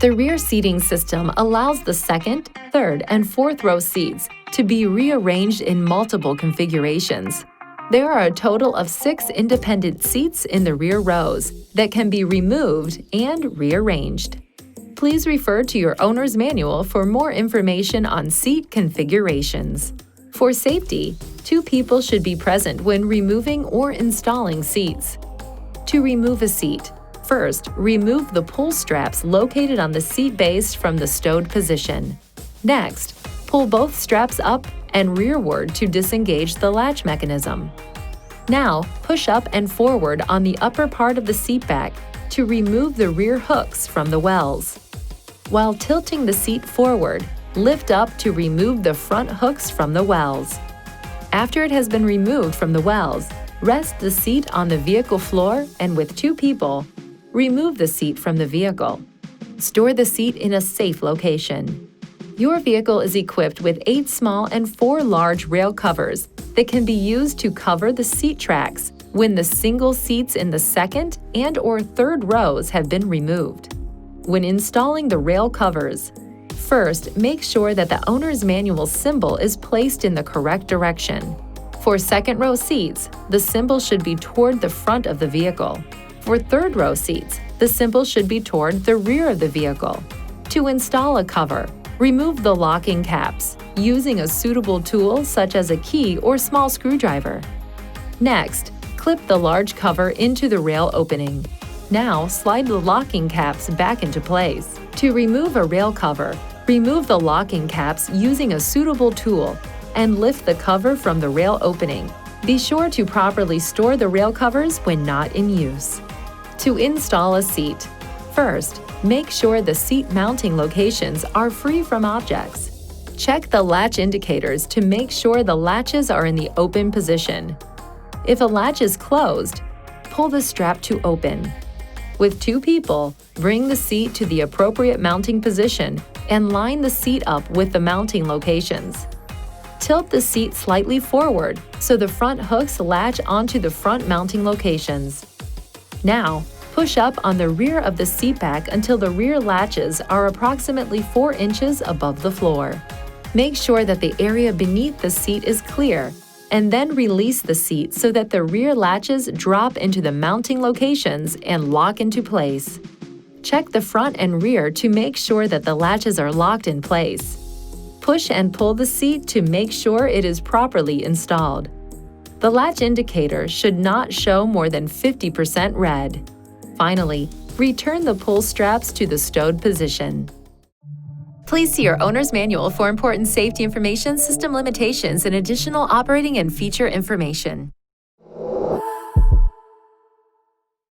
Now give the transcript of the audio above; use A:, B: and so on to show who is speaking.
A: The rear seating system allows the second, third, and fourth row seats to be rearranged in multiple configurations. There are a total of 6 independent seats in the rear rows that can be removed and rearranged. Please refer to your owner's manual for more information on seat configurations. For safety, 2 people should be present when removing or installing seats. To remove a seat, first, remove the pull straps located on the seat base from the stowed position. Next, pull both straps up and rearward to disengage the latch mechanism. Now, push up and forward on the upper part of the seat back to remove the rear hooks from the wells. While tilting the seat forward, lift up to remove the front hooks from the wells. After it has been removed from the wells, rest the seat on the vehicle floor and with 2 people, remove the seat from the vehicle. Store the seat in a safe location. Your vehicle is equipped with 8 small and 4 large rail covers that can be used to cover the seat tracks when the single seats in the second and/or third rows have been removed. When installing the rail covers, first, make sure that the owner's manual symbol is placed in the correct direction. For second row seats, the symbol should be toward the front of the vehicle. For third row seats, the symbol should be toward the rear of the vehicle. To install a cover, remove the locking caps using a suitable tool such as a key or small screwdriver. Next, clip the large cover into the rail opening. Now, slide the locking caps back into place. To remove a rail cover, remove the locking caps using a suitable tool and lift the cover from the rail opening. Be sure to properly store the rail covers when not in use. To install a seat, first, make sure the seat mounting locations are free from objects. Check the latch indicators to make sure the latches are in the open position. If a latch is closed, pull the strap to open. With 2 people, bring the seat to the appropriate mounting position and line the seat up with the mounting locations. Tilt the seat slightly forward so the front hooks latch onto the front mounting locations. Now, push up on the rear of the seat back until the rear latches are approximately 4 inches above the floor. Make sure that the area beneath the seat is clear, and then release the seat so that the rear latches drop into the mounting locations and lock into place. Check the front and rear to make sure that the latches are locked in place. Push and pull the seat to make sure it is properly installed. The latch indicator should not show more than 50% red. Finally, return the pull straps to the stowed position. Please see your owner's manual for important safety information, system limitations, and additional operating and feature information.